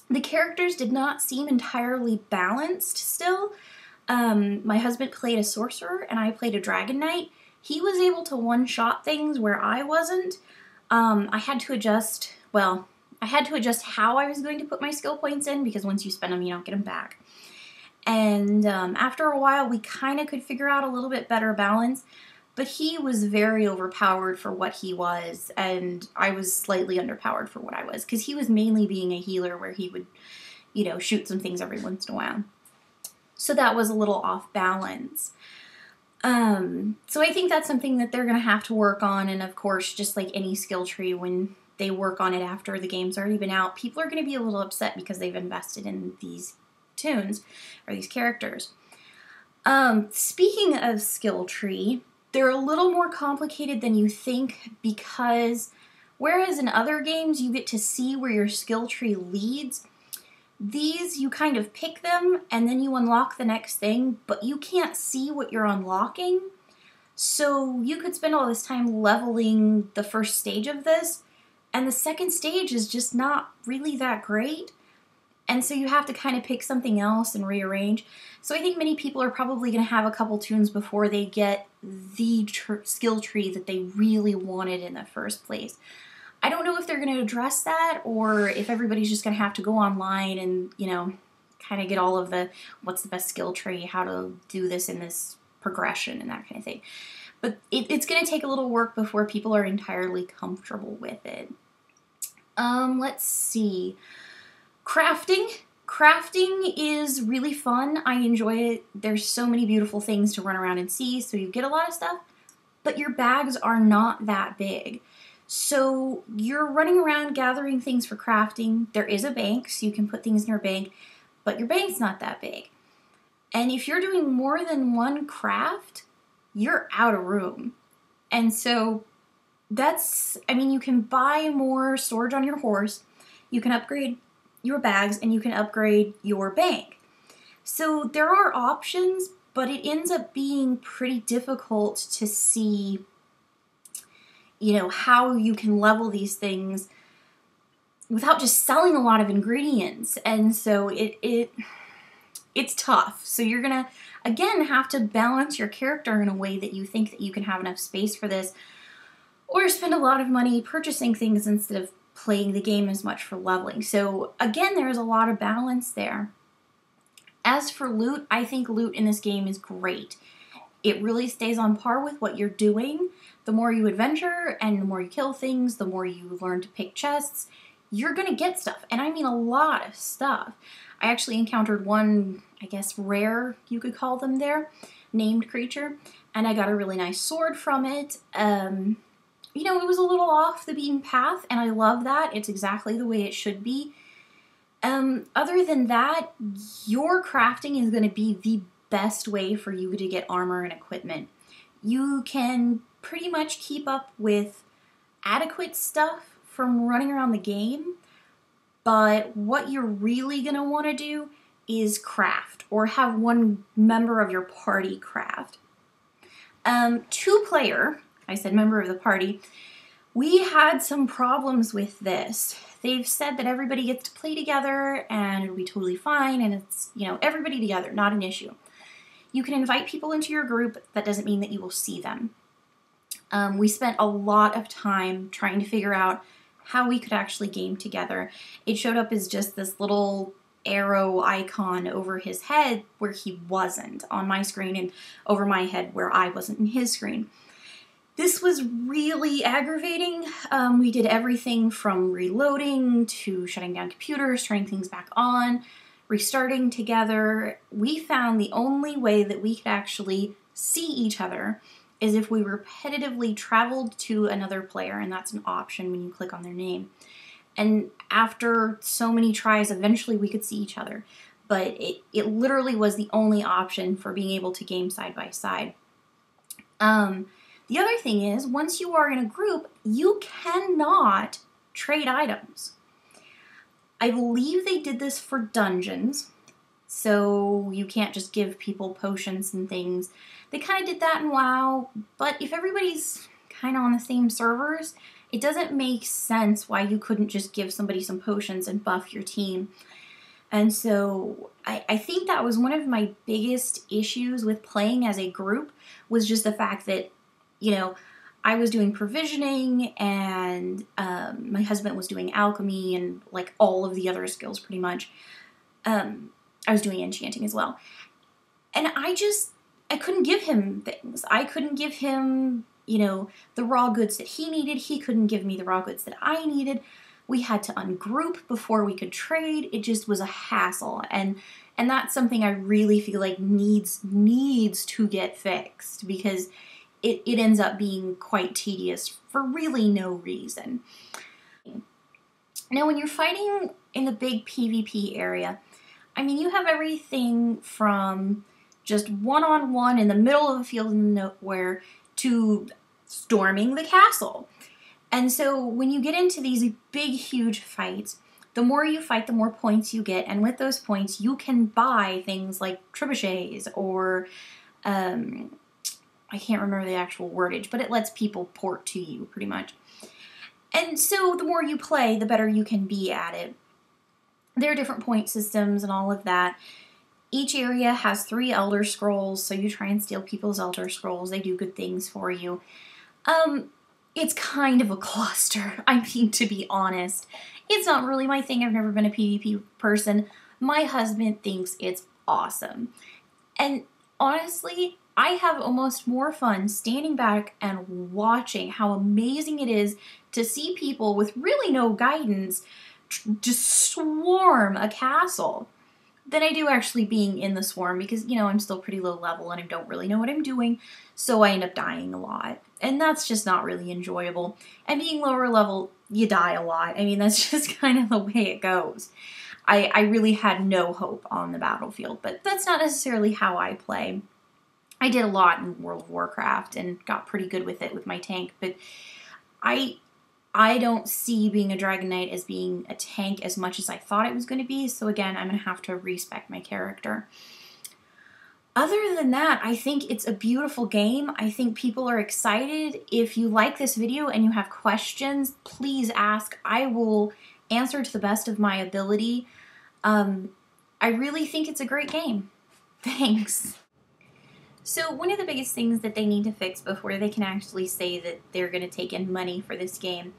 The characters did not seem entirely balanced still. My husband played a sorcerer and I played a dragon knight. He was able to one-shot things where I wasn't. I had to adjust, well, I had to adjust how I was going to put my skill points in, because once you spend them, you don't get them back. And after a while, we kind of could figure out a little bit better balance, but he was very overpowered for what he was, and I was slightly underpowered for what I was, because he was mainly being a healer where he would, you know, shoot some things every once in a while. So that was a little off balance. So I think that's something that they're going to have to work on, and of course, just like any skill tree, when they work on it after the game's already been out, people are going to be a little upset because they've invested in these toons or these characters. Speaking of skill tree, they're a little more complicated than you think, because whereas in other games you get to see where your skill tree leads, these you kind of pick them and then you unlock the next thing, but you can't see what you're unlocking. So you could spend all this time leveling the first stage of this, and the second stage is just not really that great. And so you have to kind of pick something else and rearrange. So I think many people are probably going to have a couple toons before they get the skill tree that they really wanted in the first place. I don't know if they're going to address that, or if everybody's just going to have to go online and, you know, kind of get all of the what's the best skill tree, how to do this in this progression and that kind of thing. But it's going to take a little work before people are entirely comfortable with it. Let's see. Crafting. Crafting is really fun. I enjoy it. There's so many beautiful things to run around and see, so you get a lot of stuff, but your bags are not that big. So you're running around gathering things for crafting. There is a bank, so you can put things in your bank, but your bank's not that big. And if you're doing more than one craft, you're out of room. And so that's, I mean, you can buy more storage on your horse, you can upgrade your bags, and you can upgrade your bank. So there are options, but it ends up being pretty difficult to see, you know, how you can level these things without just selling a lot of ingredients. And so it's tough. So you're gonna, again, have to balance your character in a way that you think that you can have enough space for this, or spend a lot of money purchasing things instead of playing the game as much for leveling. So again, there's a lot of balance there. As for loot, I think loot in this game is great. It really stays on par with what you're doing. The more you adventure and the more you kill things, the more you learn to pick chests, you're gonna get stuff. And I mean a lot of stuff. I actually encountered one, I guess rare, you could call them there, named creature, and I got a really nice sword from it. You know, it was a little off the beaten path, and I love that. It's exactly the way it should be. Other than that, your crafting is going to be the best way for you to get armor and equipment. You can pretty much keep up with adequate stuff from running around the game, but what you're really going to want to do is craft, or have one member of your party craft. Two-player, I said member of the party, we had some problems with this. They've said that everybody gets to play together and it'll be totally fine, and it's, you know, everybody together, not an issue. You can invite people into your group, that doesn't mean that you will see them. We spent a lot of time trying to figure out how we could actually game together. It showed up as just this little arrow icon over his head where he wasn't on my screen, and over my head where I wasn't in his screen. This was really aggravating. We did everything from reloading to shutting down computers, turning things back on, restarting together. We found the only way that we could actually see each other is if we repetitively traveled to another player, and that's an option when you click on their name. And after so many tries, eventually we could see each other. But it literally was the only option for being able to game side by side. The other thing is, once you are in a group, you cannot trade items. I believe they did this for dungeons, so you can't just give people potions and things. They kind of did that in WoW, but if everybody's kind of on the same servers, it doesn't make sense why you couldn't just give somebody some potions and buff your team. And so I think that was one of my biggest issues with playing as a group, was just the fact that, you know, I was doing provisioning and my husband was doing alchemy and like all of the other skills pretty much. I was doing enchanting as well. And I couldn't give him things. I couldn't give him, you know, the raw goods that he needed. He couldn't give me the raw goods that I needed. We had to ungroup before we could trade. It just was a hassle. And that's something I really feel like needs to get fixed, because it ends up being quite tedious for really no reason. Now, when you're fighting in the big PvP area, I mean, you have everything from just one-on-one in the middle of a field in nowhere to storming the castle. And so when you get into these big, huge fights, the more you fight, the more points you get. And with those points, you can buy things like trebuchets or, I can't remember the actual wordage, but it lets people port to you pretty much. And so the more you play, the better you can be at it. There are different point systems and all of that. Each area has 3 Elder Scrolls, so you try and steal people's Elder Scrolls. They do good things for you. It's kind of a cluster, I mean, to be honest. It's not really my thing. I've never been a PvP person. My husband thinks it's awesome. And honestly, I have almost more fun standing back and watching how amazing it is to see people with really no guidance just swarm a castle than I do actually being in the swarm, because, you know, I'm still pretty low level and I don't really know what I'm doing, so I end up dying a lot. And that's just not really enjoyable. And being lower level, you die a lot. I mean, that's just kind of the way it goes. I really had no hope on the battlefield, but that's not necessarily how I play. I did a lot in World of Warcraft and got pretty good with it with my tank, but I don't see being a Dragon Knight as being a tank as much as I thought it was going to be, so again, I'm going to have to respec my character. Other than that, I think it's a beautiful game. I think people are excited. If you like this video and you have questions, please ask. I will answer to the best of my ability. I really think it's a great game. Thanks. So one of the biggest things that they need to fix before they can actually say that they're going to take in money for this game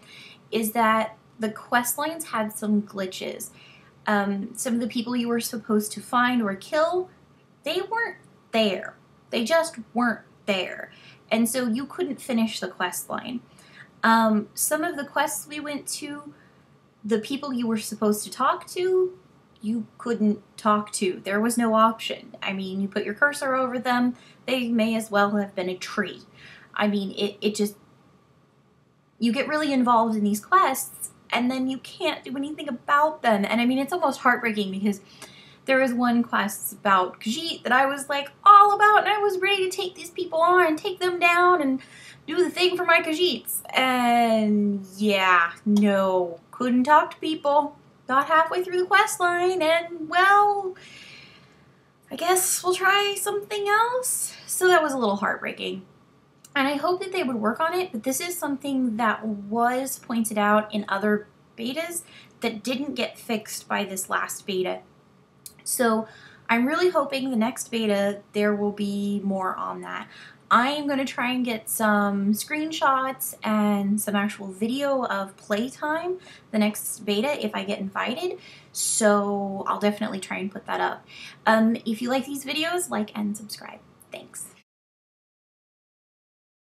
is that the quest lines had some glitches. Some of the people you were supposed to find or kill, they weren't there. They just weren't there. And so you couldn't finish the quest line. Some of the quests we went to, the people you were supposed to talk to, you couldn't talk to. There was no option. I mean, you put your cursor over them, they may as well have been a tree. I mean, it just, you get really involved in these quests and then you can't do anything about them. And I mean, it's almost heartbreaking because there was one quest about Khajiit that I was like all about, and I was ready to take these people on, take them down and do the thing for my Khajiits. And yeah, no, couldn't talk to people. Got halfway through the quest line and, well, I guess we'll try something else. So that was a little heartbreaking. And I hope that they would work on it, but this is something that was pointed out in other betas that didn't get fixed by this last beta. So I'm really hoping the next beta there will be more on that. I am going to try and get some screenshots and some actual video of playtime the next beta if I get invited. So I'll definitely try and put that up. If you like these videos, like and subscribe. Thanks.